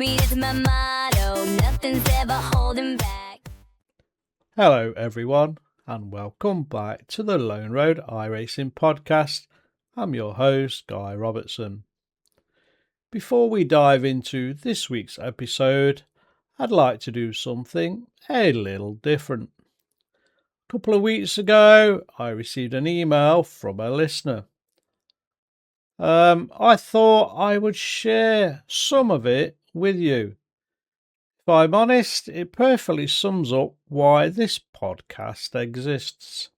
Speed is my motto, nothing's ever holding back. Hello everyone and welcome back to the Lone Road iRacing podcast. I'm your host Guy Robertson. Before we dive into this week's episode, I'd like to do something a little different. A couple of weeks ago I received an email from a listener. I thought I would share some of it with you. If I'm honest, it perfectly sums up why this podcast exists.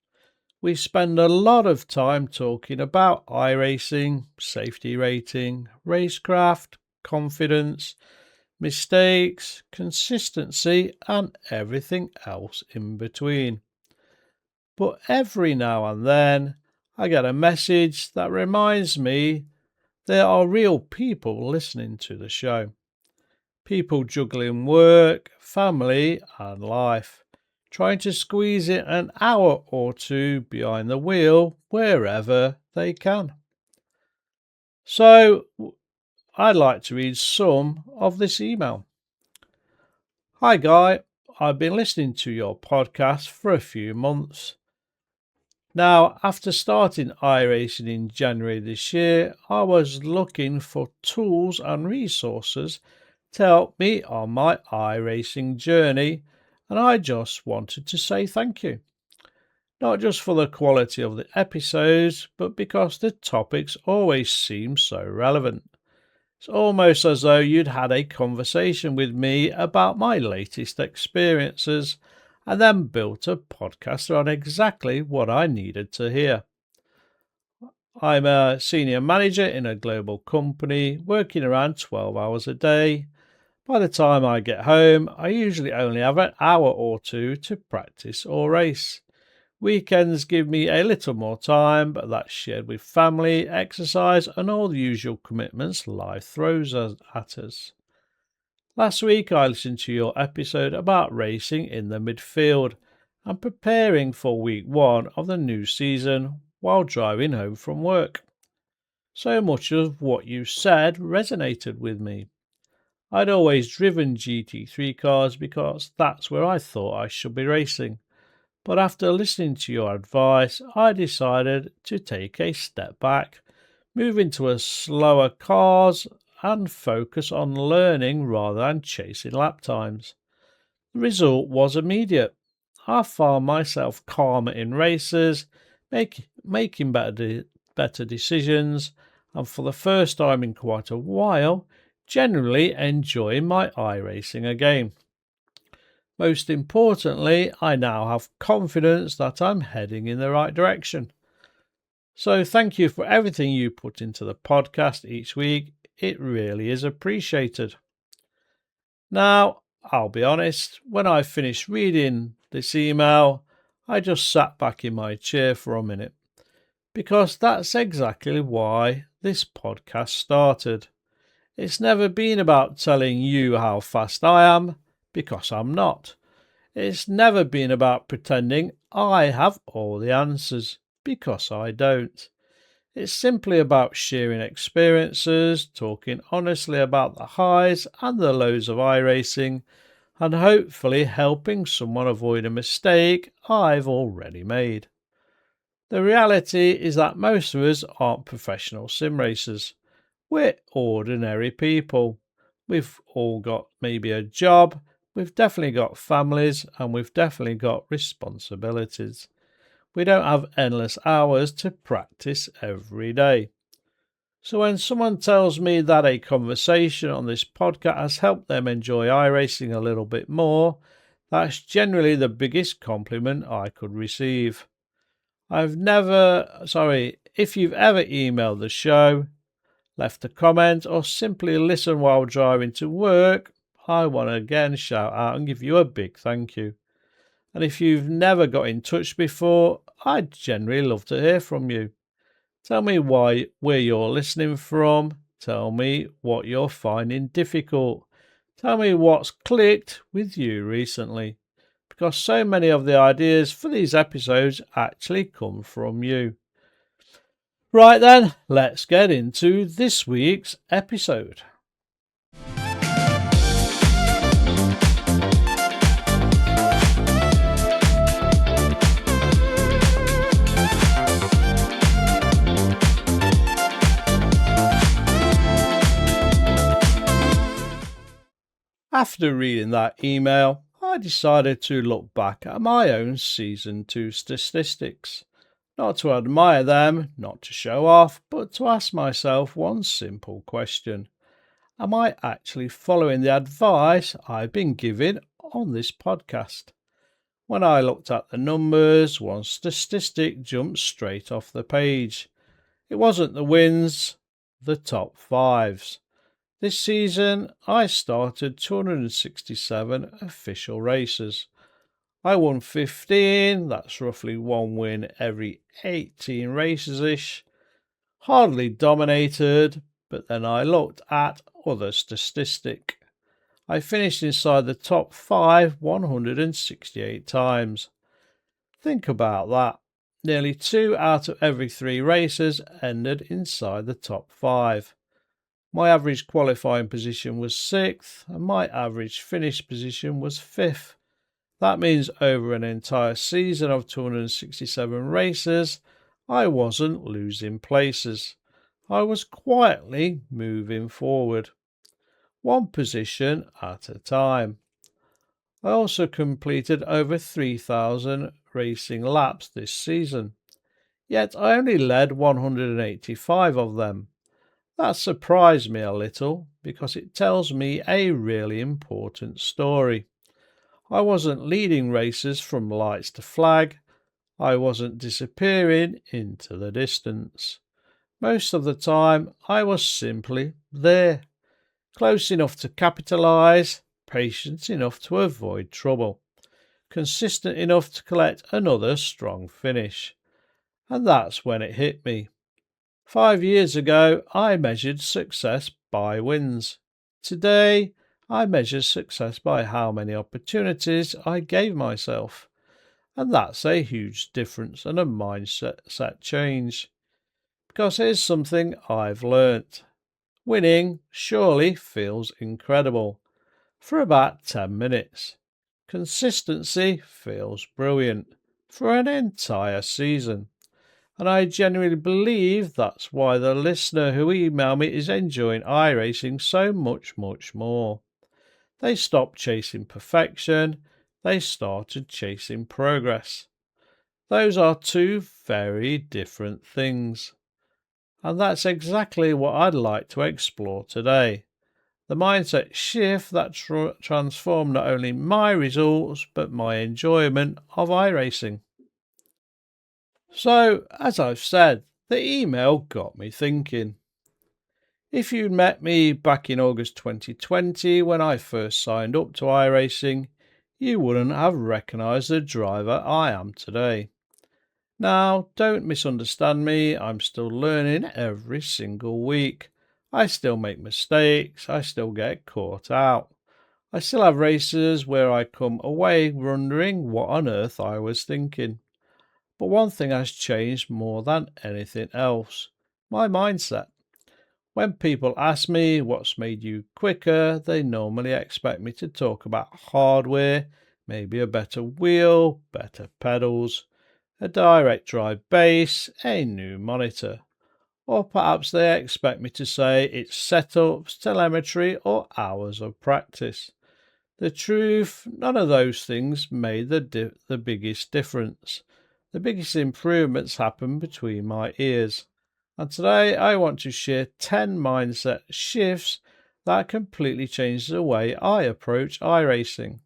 We spend a lot of time talking about iRacing, safety rating, racecraft, confidence, mistakes, consistency, and everything else in between. But every now and then, I get a message that reminds me there are real people listening to the show. People juggling work, family, and life, trying to squeeze in an hour or two behind the wheel wherever they can. So, I'd like to read some of this email. Hi Guy, I've been listening to your podcast for a few months. Now, after starting iRacing in January this year, I was looking for tools and resources to help me on my iRacing journey, and I just wanted to say thank you. Not just for the quality of the episodes, but because the topics always seem so relevant. It's almost as though you'd had a conversation with me about my latest experiences and then built a podcast on exactly what I needed to hear. I'm a senior manager in a global company, working around 12 hours a day. By the time I get home, I usually only have an hour or two to practice or race. Weekends give me a little more time, but that's shared with family, exercise, and all the usual commitments life throws at us. Last week, I listened to your episode about racing in the midfield and preparing for week 1 of the new season while driving home from work. So much of what you said resonated with me. I'd always driven GT3 cars because that's where I thought I should be racing. But after listening to your advice, I decided to take a step back, move into a slower cars and focus on learning rather than chasing lap times. The result was immediate. I found myself calmer in races, making better decisions, and for the first time in quite a while, generally enjoying my iRacing again. Most importantly, I now have confidence that I'm heading in the right direction. So thank you for everything you put into the podcast each week. It really is appreciated. Now, I'll be honest, when I finished reading this email, I just sat back in my chair for a minute, because that's exactly why this podcast started. It's never been about telling you how fast I am, because I'm not. It's never been about pretending I have all the answers, because I don't. It's simply about sharing experiences, talking honestly about the highs and the lows of iRacing, and hopefully helping someone avoid a mistake I've already made. The reality is that most of us aren't professional sim racers. We're ordinary people. We've all got maybe a job, we've definitely got families, and we've definitely got responsibilities. We don't have endless hours to practice every day. So when someone tells me that a conversation on this podcast has helped them enjoy iRacing a little bit more, that's generally the biggest compliment I could receive. If you've ever emailed the show, left a comment, or simply listen while driving to work, I want to again shout out and give you a big thank you. And if you've never got in touch before, I'd generally love to hear from you. Tell me where you're listening from. Tell me what you're finding difficult. Tell me what's clicked with you recently, because so many of the ideas for these episodes actually come from you. Right then, let's get into this week's episode. After reading that email, I decided to look back at my own Season 2 statistics. Not to admire them, not to show off, but to ask myself one simple question. Am I actually following the advice I've been given on this podcast? When I looked at the numbers, one statistic jumped straight off the page. It wasn't the wins, the top fives. This season, I started 267 official races. I won 15, that's roughly one win every 18 races-ish. Hardly dominated, but then I looked at other statistic. I finished inside the top 5 168 times. Think about that. Nearly 2 out of every 3 races ended inside the top 5. My average qualifying position was 6th, and my average finish position was 5th. That means over an entire season of 267 races, I wasn't losing places. I was quietly moving forward, one position at a time. I also completed over 3,000 racing laps this season, yet I only led 185 of them. That surprised me a little because it tells me a really important story. I wasn't leading races from lights to flag. I wasn't disappearing into the distance. Most of the time, I was simply there, close enough to capitalise, patient enough to avoid trouble, consistent enough to collect another strong finish. And that's when it hit me. 5 years ago, I measured success by wins. Today, I measure success by how many opportunities I gave myself. And that's a huge difference and a mindset change. Because here's something I've learnt. Winning surely feels incredible for about 10 minutes. Consistency feels brilliant for an entire season. And I genuinely believe that's why the listener who emailed me is enjoying iRacing so much more. They stopped chasing perfection, they started chasing progress. Those are two very different things. And that's exactly what I'd like to explore today. The mindset shift that transformed not only my results but my enjoyment of iRacing. So, as I've said, the email got me thinking. If you'd met me back in August 2020 when I first signed up to iRacing, you wouldn't have recognised the driver I am today. Now, don't misunderstand me, I'm still learning every single week. I still make mistakes, I still get caught out. I still have races where I come away wondering what on earth I was thinking. But one thing has changed more than anything else: my mindset. When people ask me what's made you quicker, they normally expect me to talk about hardware, maybe a better wheel, better pedals, a direct drive base, a new monitor. Or perhaps they expect me to say it's setups, telemetry, or hours of practice. The truth, none of those things made the biggest difference. The biggest improvements happened between my ears. And today I want to share 10 mindset shifts that completely changed the way I approach iRacing.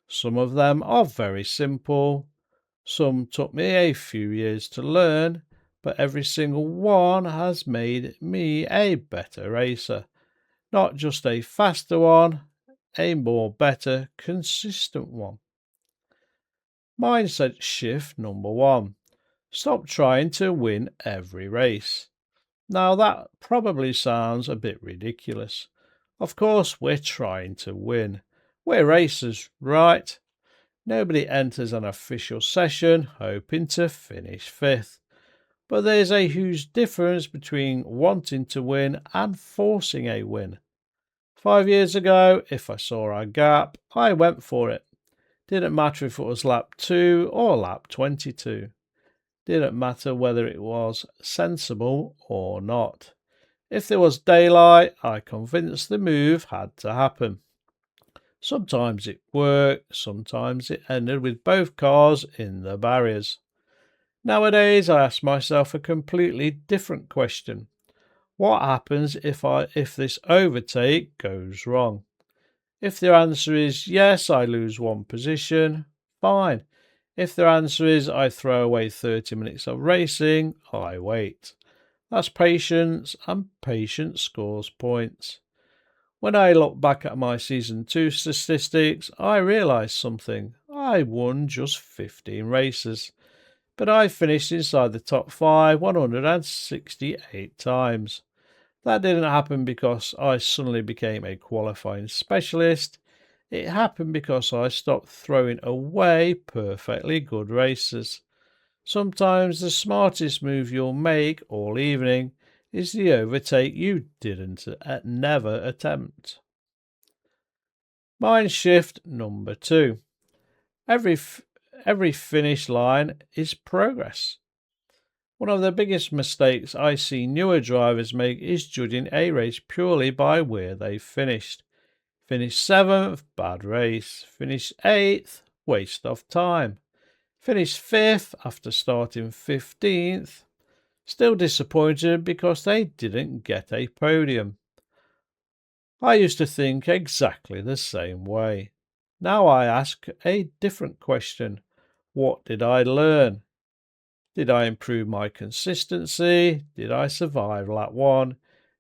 Some of them are very simple. Some took me a few years to learn, but every single one has made me a better racer. Not just a faster one, a more better, consistent one. Mindset shift number 1. Stop trying to win every race. Now that probably sounds a bit ridiculous. Of course we're trying to win. We're racers, right? Nobody enters an official session hoping to finish 5th. But there's a huge difference between wanting to win and forcing a win. 5 years ago, if I saw a gap, I went for it. Didn't matter if it was lap 2 or lap 22. Didn't matter whether it was sensible or not. If there was daylight, I convinced the move had to happen. Sometimes it worked, sometimes it ended with both cars in the barriers. Nowadays, I ask myself a completely different question. What happens if this overtake goes wrong? If the answer is yes, I lose one position, fine. If the answer is I throw away 30 minutes of racing, I wait. That's patience, and patience scores points. When I look back at my season 2 statistics, I realise something. I won just 15 races, but I finished inside the top 5 168 times. That didn't happen because I suddenly became a qualifying specialist. It happened because I stopped throwing away perfectly good races. Sometimes the smartest move you'll make all evening is the overtake you didn't never attempt. Mind shift number 2. Every finish line is progress. One of the biggest mistakes I see newer drivers make is judging a race purely by where they finished. Finish 7th, bad race. Finish 8th, waste of time. Finish 5th after starting 15th, still disappointed because they didn't get a podium. I used to think exactly the same way. Now I ask a different question. What did I learn? Did I improve my consistency? Did I survive lap 1?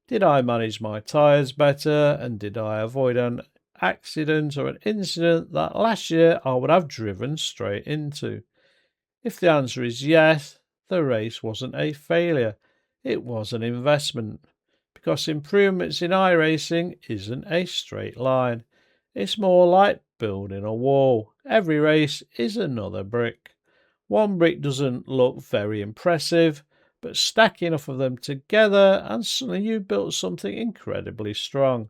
Did I manage my tyres better? And did I avoid an accident or an incident that last year I would have driven straight into? If the answer is yes, the race wasn't a failure. It was an investment. Because improvements in iRacing isn't a straight line. It's more like building a wall. Every race is another brick. One brick doesn't look very impressive, but stack enough of them together and suddenly you've built something incredibly strong.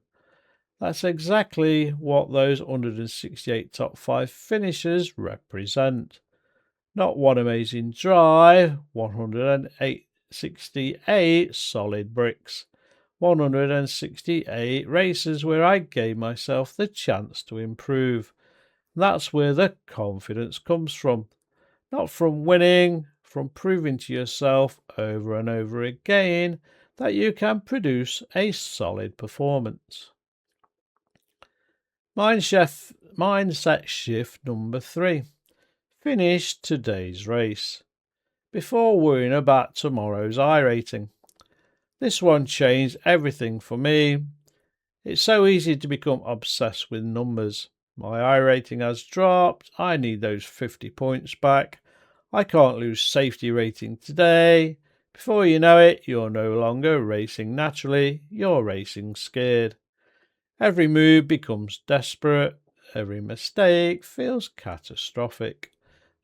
That's exactly what those 168 top 5 finishers represent. Not one amazing drive, 168 solid bricks. 168 races where I gave myself the chance to improve. That's where the confidence comes from. Not from winning, from proving to yourself over and over again that you can produce a solid performance. Mindset shift number 3. Finish today's race before worrying about tomorrow's iRating. This one changed everything for me. It's so easy to become obsessed with numbers. My iRating has dropped. I need those 50 points back. I can't lose safety rating today. Before you know it, you're no longer racing naturally, you're racing scared. Every move becomes desperate. Every mistake feels catastrophic.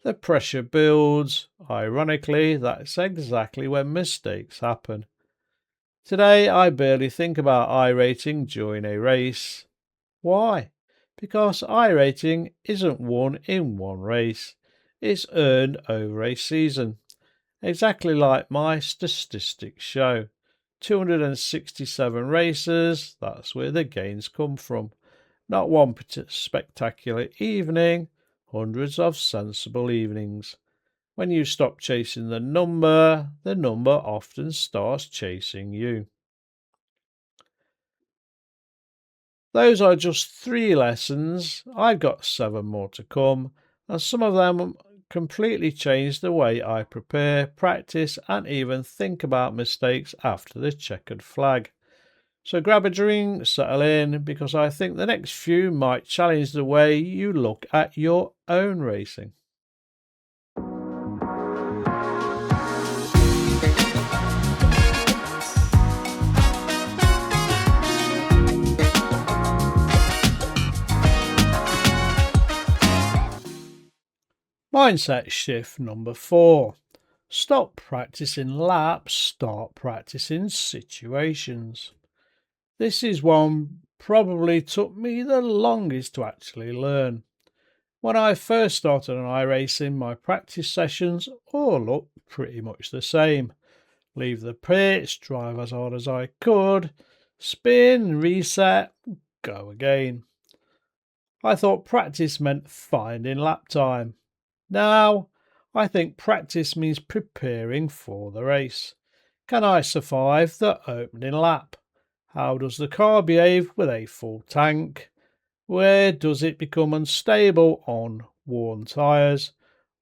The pressure builds. Ironically, that's exactly when mistakes happen. Today, I barely think about iRating during a race. Why? Because iRating isn't won in one race. It's earned over a season. Exactly like my statistics show. 267 races, that's where the gains come from. Not one spectacular evening, hundreds of sensible evenings. When you stop chasing the number often starts chasing you. Those are just 3 lessons. I've got 7 more to come, and some of them completely change the way I prepare, practice, and even think about mistakes after the checkered flag. So grab a drink, settle in, because I think the next few might challenge the way you look at your own racing. Mindset shift number 4. Stop practicing laps, start practicing situations. This is one probably took me the longest to actually learn. When I first started on iRacing, my practice sessions all looked pretty much the same. Leave the pits, drive as hard as I could, spin, reset, go again. I thought practice meant finding lap time. Now, I think practice means preparing for the race. Can I survive the opening lap? How does the car behave with a full tank? Where does it become unstable on worn tyres?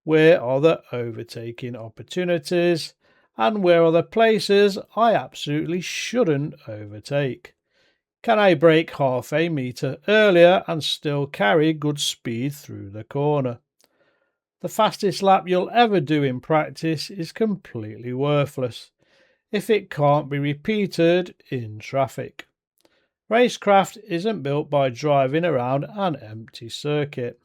Where are the overtaking opportunities? And where are the places I absolutely shouldn't overtake? Can I brake half a metre earlier and still carry good speed through the corner? The fastest lap you'll ever do in practice is completely worthless if it can't be repeated in traffic. Racecraft isn't built by driving around an empty circuit.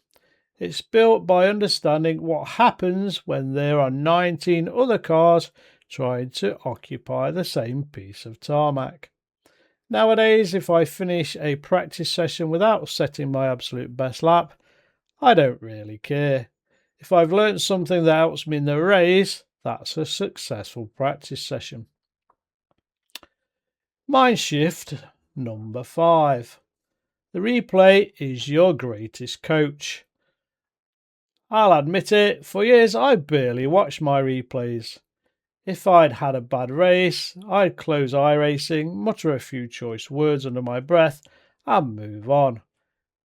It's built by understanding what happens when there are 19 other cars trying to occupy the same piece of tarmac. Nowadays, if I finish a practice session without setting my absolute best lap, I don't really care. If I've learnt something that helps me in the race, that's a successful practice session. Mind shift number 5. The replay is your greatest coach. I'll admit it, for years I barely watched my replays. If I'd had a bad race, I'd close iRacing, mutter a few choice words under my breath, and move on.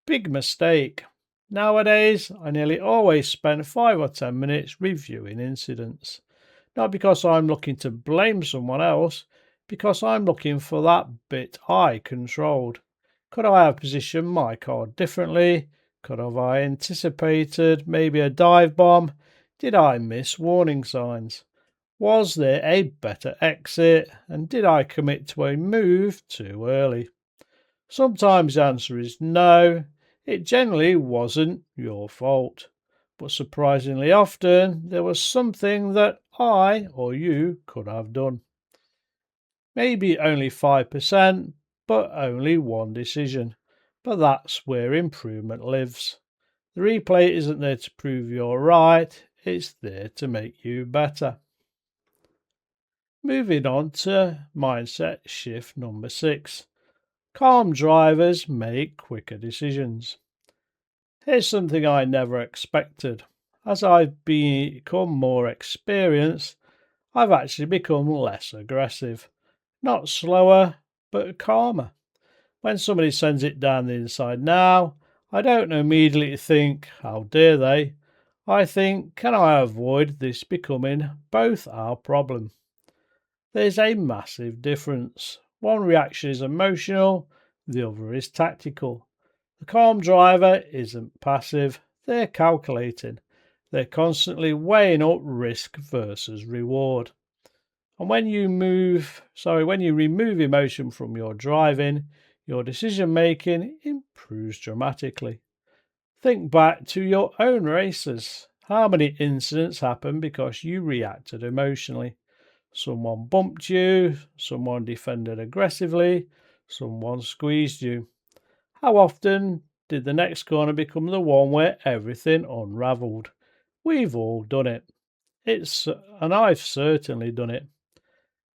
Big mistake. Nowadays, I nearly always spend 5 or 10 minutes reviewing incidents. Not because I'm looking to blame someone else, because I'm looking for that bit I controlled. Could I have positioned my car differently? Could have I anticipated maybe a dive bomb? Did I miss warning signs? Was there a better exit? And did I commit to a move too early? Sometimes the answer is no. It generally wasn't your fault. But surprisingly often, there was something that I or you could have done. Maybe only 5%, but only one decision. But that's where improvement lives. The replay isn't there to prove you're right, it's there to make you better. Moving on to mindset shift number 6. Calm drivers make quicker decisions. Here's something I never expected. As I've become more experienced, I've actually become less aggressive. Not slower, but calmer. When somebody sends it down the inside now, I don't immediately think, how dare they? I think, can I avoid this becoming both our problem? There's a massive difference. One reaction is emotional, the other is tactical. The calm driver isn't passive, they're calculating. They're constantly weighing up risk versus reward. And when you remove emotion from your driving, your decision making improves dramatically. Think back to your own races. How many incidents happen because you reacted emotionally? Someone bumped you, someone defended aggressively, someone squeezed you. How often did the next corner become the one where everything unravelled? We've all done it. And I've certainly done it.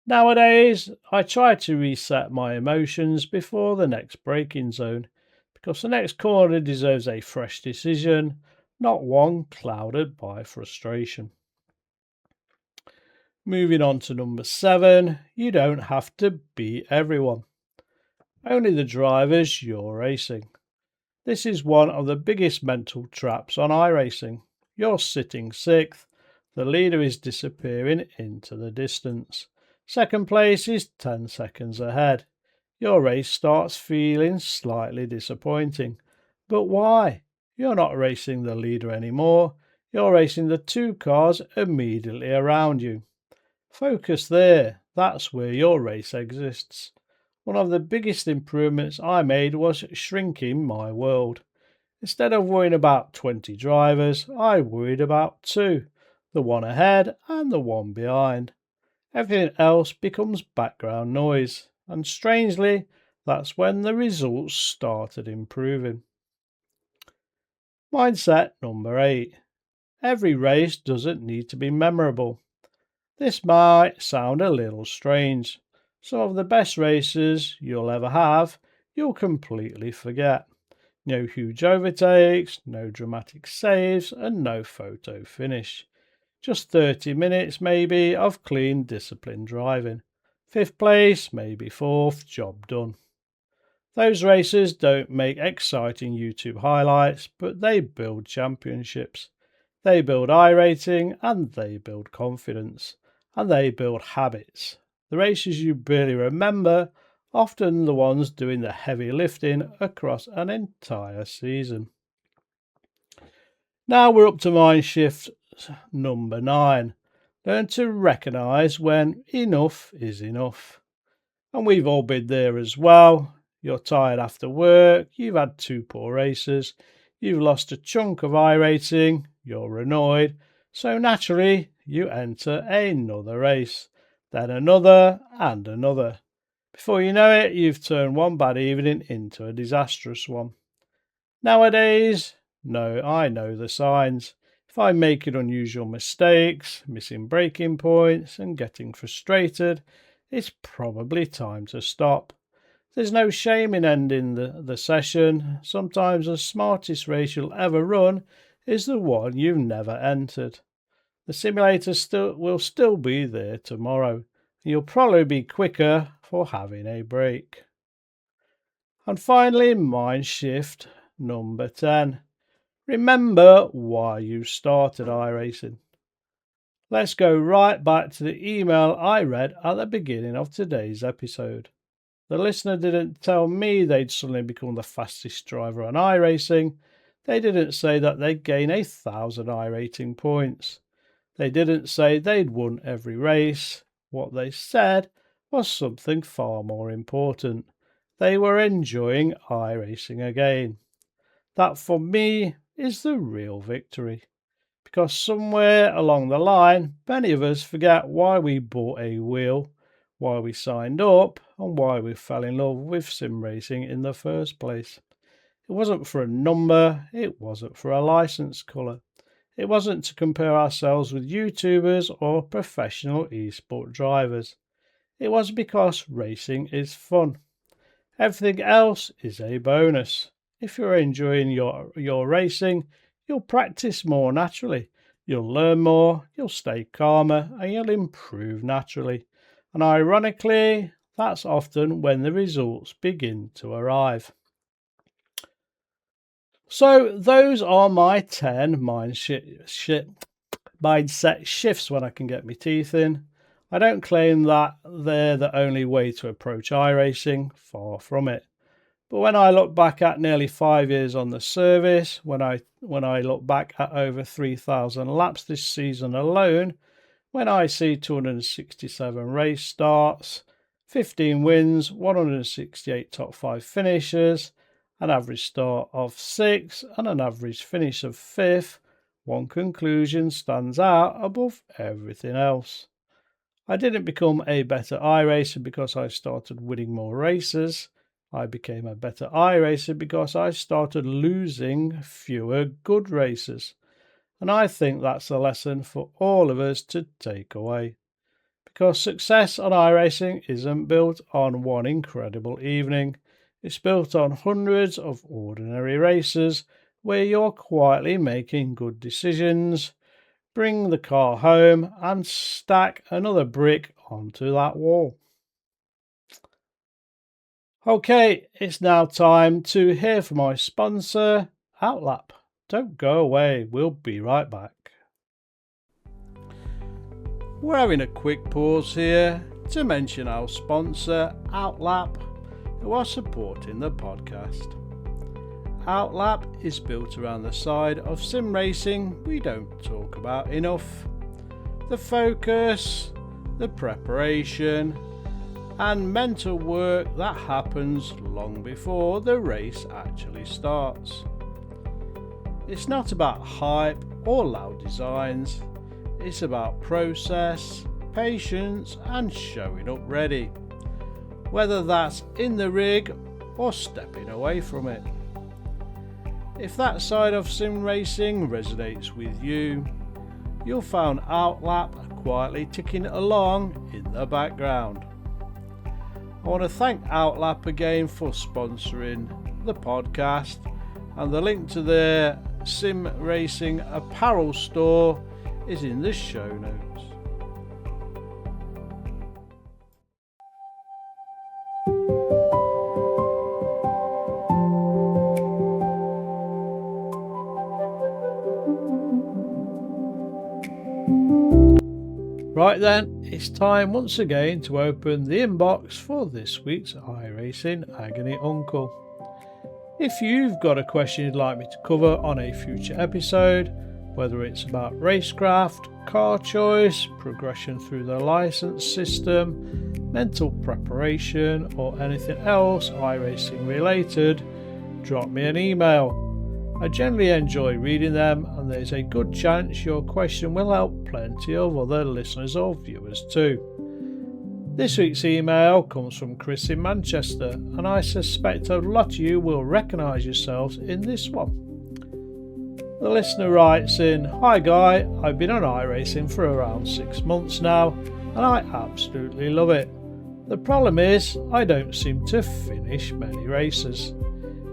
Nowadays, I try to reset my emotions before the next braking zone, because the next corner deserves a fresh decision, not one clouded by frustration. Moving on to number 7, you don't have to beat everyone. Only the drivers you're racing. This is one of the biggest mental traps on iRacing. You're sitting 6th, the leader is disappearing into the distance. Second place is 10 seconds ahead. Your race starts feeling slightly disappointing. But why? You're not racing the leader anymore. You're racing the 2 cars immediately around you. Focus there. That's where your race exists. One of the biggest improvements I made was shrinking my world. Instead of worrying about 20 drivers, I worried about 2, the one ahead and the one behind. Everything else becomes background noise, and strangely, that's when the results started improving. Mindset number 8. Every race doesn't need to be memorable. This might sound a little strange. Some of the best races you'll ever have, you'll completely forget. No huge overtakes, no dramatic saves, and no photo finish. Just 30 minutes maybe of clean, disciplined driving. 5th place, maybe 4th, job done. Those races don't make exciting YouTube highlights, but they build championships. They build iRating, and they build confidence, and they build habits. The races you barely remember, often the ones doing the heavy lifting across an entire season. Now we're up to mind shift number 9. Learn to recognise when enough is enough. And we've all been there as well. You're tired after work, you've had 2 poor races, you've lost a chunk of iRating, you're annoyed, so naturally you enter another race, then another and another. Before you know it, you've turned one bad evening into a disastrous one. Nowadays, I know the signs. If I'm making unusual mistakes, missing braking points and getting frustrated, it's probably time to stop. There's no shame in ending the session. Sometimes the smartest race you'll ever run is the one you've never entered. The simulator will still be there tomorrow. You'll probably be quicker for having a break. And finally, mind shift number 10. Remember why you started iRacing. Let's go right back to the email I read at the beginning of today's episode. The listener didn't tell me they'd suddenly become the fastest driver on iRacing. They didn't say that they'd gain 1,000 iRating points. They didn't say they'd won every race. What they said was something far more important. They were enjoying iRacing again. That for me is the real victory. Because somewhere along the line, many of us forget why we bought a wheel, why we signed up, and why we fell in love with sim racing in the first place. It wasn't for a number, it wasn't for a license colour. It wasn't to compare ourselves with YouTubers or professional esport drivers. It was because racing is fun. Everything else is a bonus. If you're enjoying your racing, you'll practice more naturally. You'll learn more, you'll stay calmer, and you'll improve naturally. And ironically, that's often when the results begin to arrive. So those are my 10 mindset shifts when I can get my teeth in. I don't claim that they're the only way to approach iRacing, far from it. But when I look back at nearly 5 years on the service, when I look back at over 3,000 laps this season alone, when I see 267 race starts, 15 wins, 168 top 5 finishes, an average start of 6 and an average finish of 5th, one conclusion stands out above everything else. I didn't become a better iRacer because I started winning more races. I became a better iRacer because I started losing fewer good races. And I think that's a lesson for all of us to take away. Because success on iRacing isn't built on one incredible evening. It's built on hundreds of ordinary races where you're quietly making good decisions, bring the car home and stack another brick onto that wall. Okay, it's now time to hear from my sponsor, Outlap. Don't go away, we'll be right back. We're having a quick pause here to mention our sponsor, Outlap, who are supporting the podcast. Outlap is built around the side of sim racing we don't talk about enough. The focus, the preparation, and mental work that happens long before the race actually starts. It's not about hype or loud designs, it's about process, patience, and showing up ready, whether that's in the rig or stepping away from it. If that side of sim racing resonates with you, you'll find Outlap quietly ticking along in the background. I want to thank Outlap again for sponsoring the podcast and the link to their sim racing apparel store is in the show notes. Right then, it's time once again to open the inbox for this week's iRacing Agony Uncle. If you've got a question you'd like me to cover on a future episode, whether it's about racecraft, car choice, progression through the license system, mental preparation, or anything else iRacing related, drop me an email. I generally enjoy reading them, and there's a good chance your question will help plenty of other listeners or viewers too. This week's email comes from Chris in Manchester, and I suspect a lot of you will recognise yourselves in this one. The listener writes in, "Hi Guy, I've been on iRacing for around 6 months now, and I absolutely love it. The problem is, I don't seem to finish many races.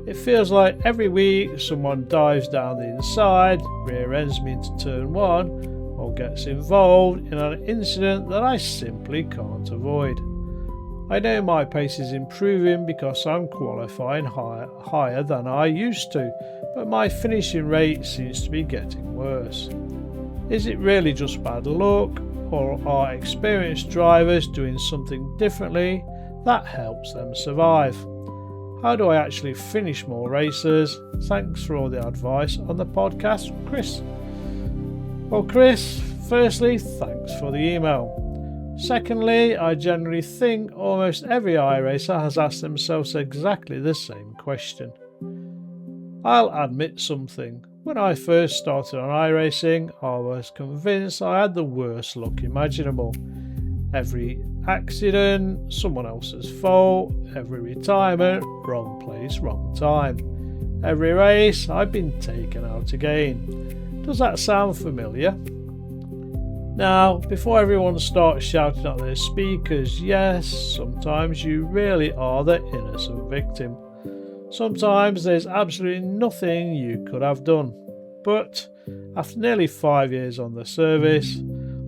It feels like every week someone dives down the inside, rear ends me into turn 1, or gets involved in an incident that I simply can't avoid. I know my pace is improving because I'm qualifying higher than I used to, but my finishing rate seems to be getting worse. Is it really just bad luck, or are experienced drivers doing something differently that helps them survive? How do I actually finish more races? Thanks for all the advice on the podcast, Chris." Well, Chris, firstly, thanks for the email. Secondly, I generally think almost every iRacer has asked themselves exactly the same question. I'll admit something. When I first started on iRacing, I was convinced I had the worst luck imaginable. Every accident, someone else's fault. Every retirement, wrong place, wrong time. Every race, I've been taken out again. Does that sound familiar? Now, before everyone starts shouting at their speakers, yes, sometimes you really are the innocent victim. Sometimes there's absolutely nothing you could have done. But after nearly 5 years on the service,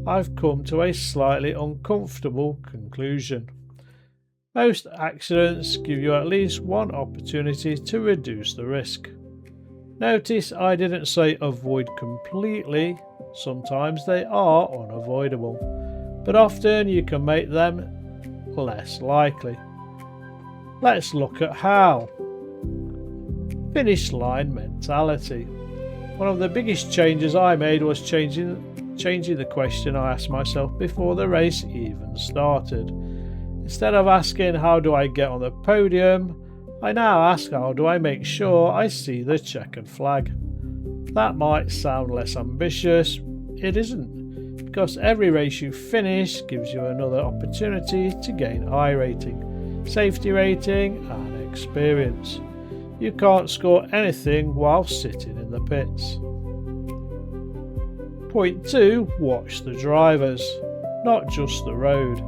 I've come to a slightly uncomfortable conclusion. Most accidents give you at least one opportunity to reduce the risk. Notice I didn't say avoid completely. Sometimes they are unavoidable, but often you can make them less likely. Let's look at how. Finish line mentality. One of the biggest changes I made was changing the question I asked myself before the race even started. Instead of asking how do I get on the podium, I now ask how do I make sure I see the checkered flag. That might sound less ambitious. It isn't, because every race you finish gives you another opportunity to gain iRating, safety rating and experience. You can't score anything while sitting in the pits. Point 2. Watch the drivers, not just the road.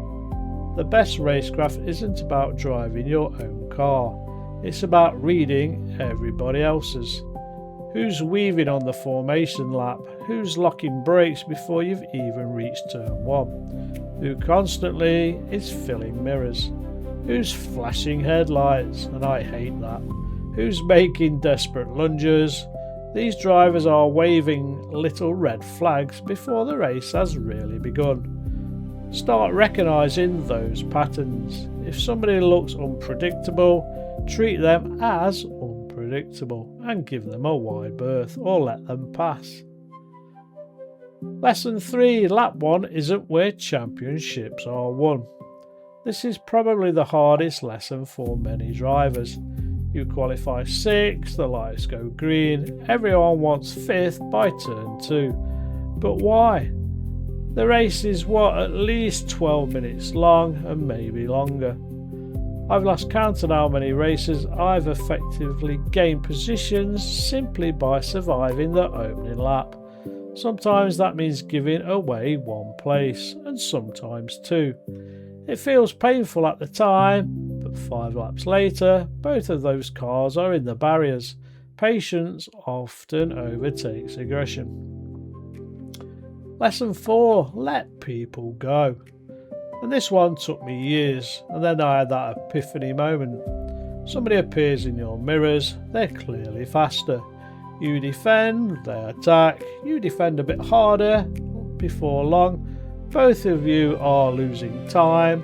The best racecraft isn't about driving your own car. It's about reading everybody else's. Who's weaving on the formation lap? Who's locking brakes before you've even reached turn 1? Who constantly is filling mirrors? Who's flashing headlights? And I hate that. Who's making desperate lunges? These drivers are waving little red flags before the race has really begun. Start recognising those patterns. If somebody looks unpredictable, treat them as unpredictable and give them a wide berth or let them pass. Lesson 3. Lap 1 isn't where championships are won. This is probably the hardest lesson for many drivers. You qualify 6th, the lights go green, everyone wants 5th by turn 2. But why? The race is at least 12 minutes long and maybe longer. I've lost count on how many races I've effectively gained positions simply by surviving the opening lap. Sometimes that means giving away 1 place, and sometimes 2. It feels painful at the time, but 5 laps later, both of those cars are in the barriers, impatience often overtakes aggression. Lesson 4. Let people go. And this one took me years, and then I had that epiphany moment. Somebody appears in your mirrors, they're clearly faster. You defend, they attack, you defend a bit harder. Before long, both of you are losing time.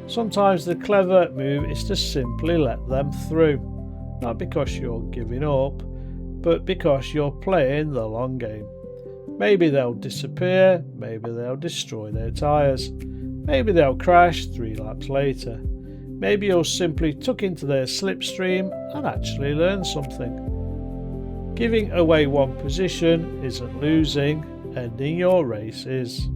Sometimes the clever move is to simply let them through, not because you're giving up, but because you're playing the long game. Maybe they'll disappear, maybe they'll destroy their tyres, maybe they'll crash 3 laps later. Maybe you'll simply tuck into their slipstream and actually learn something. Giving away one position isn't losing, ending your race is.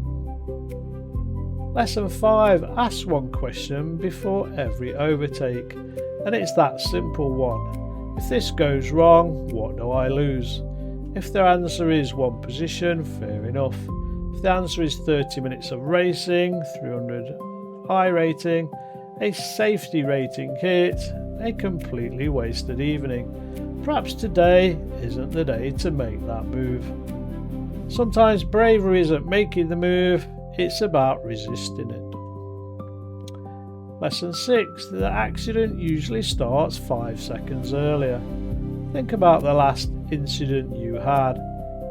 Lesson 5. Ask one question before every overtake, and it's that simple one. If this goes wrong, what do I lose? If their answer is one position, fair enough. If the answer is 30 minutes of racing, 300 iRating, a safety rating hit, a completely wasted evening. Perhaps today isn't the day to make that move. Sometimes bravery isn't making the move, it's about resisting it. Lesson 6. The accident usually starts 5 seconds earlier. Think about the last incident you had.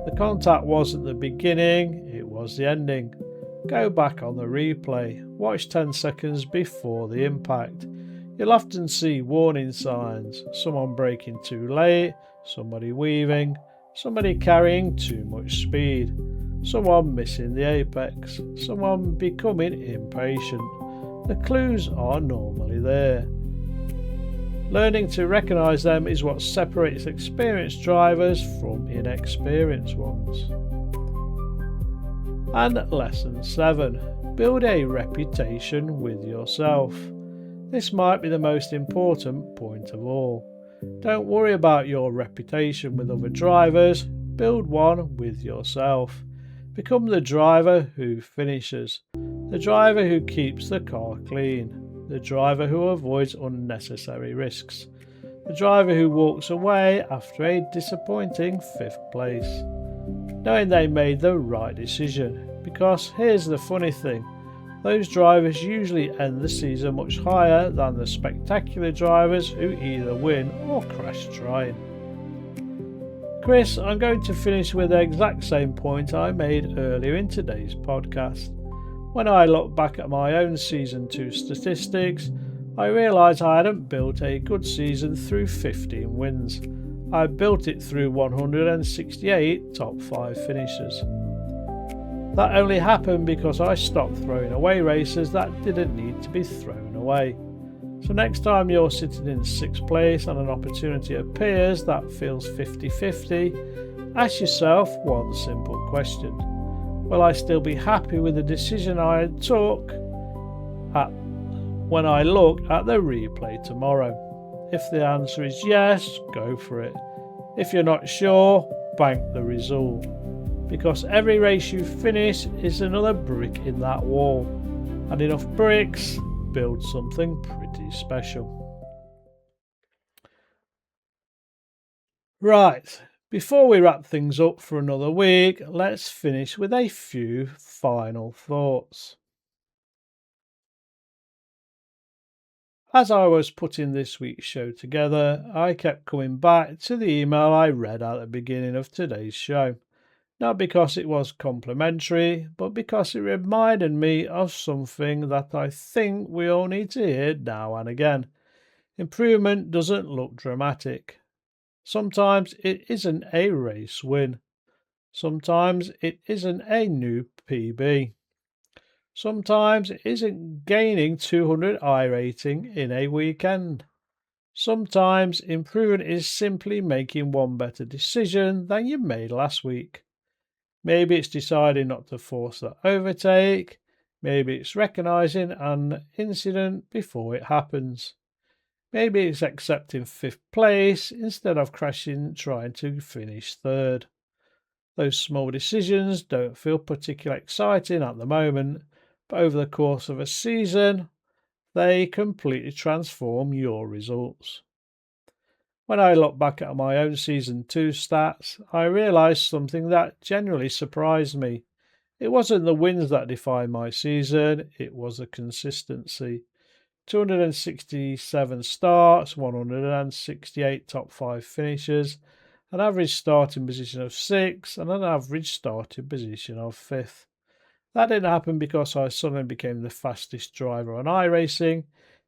The contact wasn't the beginning, it was the ending. Go back on the replay, watch 10 seconds before the impact. You'll often see warning signs, someone braking too late, somebody weaving, somebody carrying too much speed, someone missing the apex, someone becoming impatient. The clues are normally there. Learning to recognise them is what separates experienced drivers from inexperienced ones. And lesson 7. Build a reputation with yourself. This might be the most important point of all. Don't worry about your reputation with other drivers, build one with yourself. Become the driver who finishes, the driver who keeps the car clean, the driver who avoids unnecessary risks, the driver who walks away after a disappointing 5th place, knowing they made the right decision. Because here's the funny thing, those drivers usually end the season much higher than the spectacular drivers who either win or crash trying. Chris, I'm going to finish with the exact same point I made earlier in today's podcast. When I look back at my own Season 2 statistics, I realise I hadn't built a good season through 15 wins. I built it through 168 top 5 finishes. That only happened because I stopped throwing away races that didn't need to be thrown away. So next time you're sitting in 6th place and an opportunity appears that feels 50-50, ask yourself one simple question. Will I still be happy with the decision I took when I look at the replay tomorrow? If the answer is yes, go for it. If you're not sure, bank the result. Because every race you finish is another brick in that wall. And enough bricks build something pretty special. Right, before we wrap things up for another week, let's finish with a few final thoughts. As I was putting this week's show together, I kept coming back to the email I read at the beginning of today's show. Not because it was complimentary, but because it reminded me of something that I think we all need to hear now and again. Improvement doesn't look dramatic. Sometimes it isn't a race win. Sometimes it isn't a new PB. Sometimes it isn't gaining 200 iRating in a weekend. Sometimes improvement is simply making one better decision than you made last week. Maybe it's deciding not to force that overtake. Maybe it's recognising an incident before it happens. Maybe it's accepting 5th place instead of crashing trying to finish 3rd. Those small decisions don't feel particularly exciting at the moment, but over the course of a season, they completely transform your results. When I look back at my own Season 2 stats, I realised something that genuinely surprised me. It wasn't the wins that defined my season, it was the consistency. 267 starts, 168 top 5 finishes, an average starting position of 6th, and an average starting position of 5th. That didn't happen because I suddenly became the fastest driver on iRacing.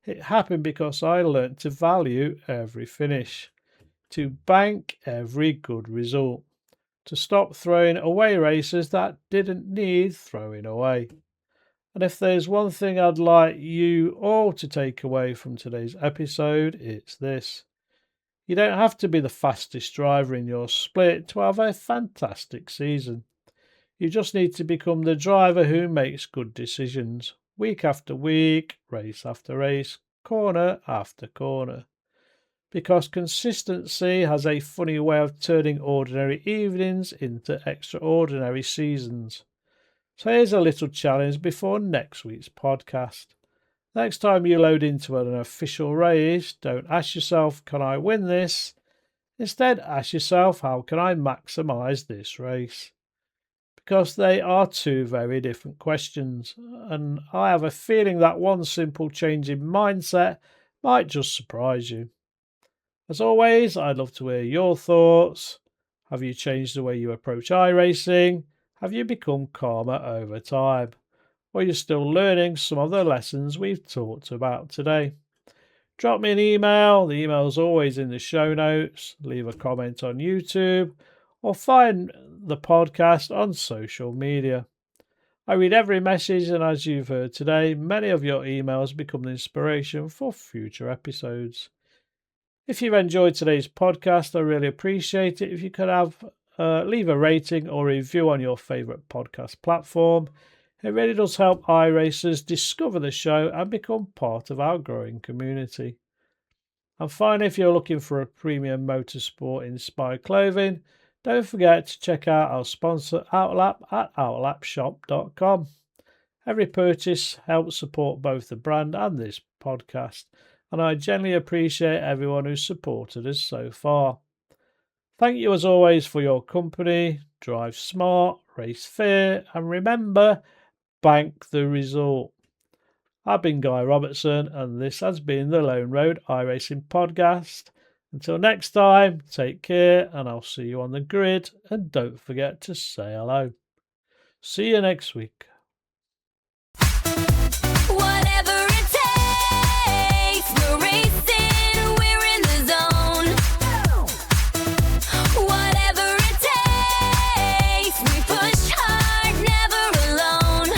It happened because I learnt to value every finish, to bank every good result, to stop throwing away races that didn't need throwing away. And if there's one thing I'd like you all to take away from today's episode, it's this. You don't have to be the fastest driver in your split to have a fantastic season. You just need to become the driver who makes good decisions, week after week, race after race, corner after corner. Because consistency has a funny way of turning ordinary evenings into extraordinary seasons. So here's a little challenge before next week's podcast. Next time you load into an official race, don't ask yourself, can I win this? Instead, ask yourself, how can I maximise this race? Because they are two very different questions, and I have a feeling that one simple change in mindset might just surprise you. As always, I'd love to hear your thoughts. Have you changed the way you approach iRacing? Have you become calmer over time? Or are you still learning some of the lessons we've talked about today? Drop me an email. The email's always in the show notes. Leave a comment on YouTube or find the podcast on social media. I read every message, and as you've heard today, many of your emails become the inspiration for future episodes. If you've enjoyed today's podcast, I really appreciate it if you could leave a rating or review on your favourite podcast platform. It really does help iRacers discover the show and become part of our growing community. And finally, if you're looking for a premium motorsport-inspired clothing, don't forget to check out our sponsor Outlap at outlapshop.com. Every purchase helps support both the brand and this podcast, and I genuinely appreciate everyone who's supported us so far. Thank you as always for your company. Drive smart, race fair, and remember, bank the result. I've been Guy Robertson, and this has been the Lone Road iRacing podcast. Until next time, take care, and I'll see you on the grid, and don't forget to say hello. See you next week. Whatever it takes, we're racing, we're in the zone. Whatever it takes, we push hard, never alone.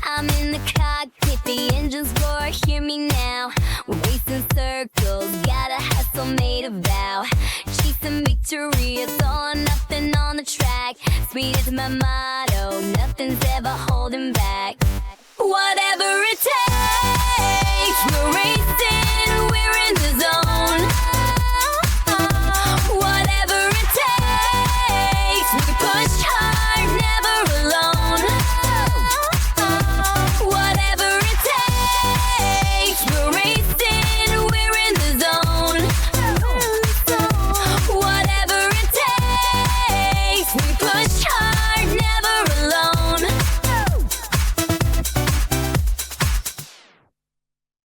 I'm in the cockpit, the engines roar, hear me now. We're racing circles, got a hustle, made a vow. Chasing victory, it's all or nothing on the track. Sweet is my motto, nothing's ever holding back. Whatever it takes.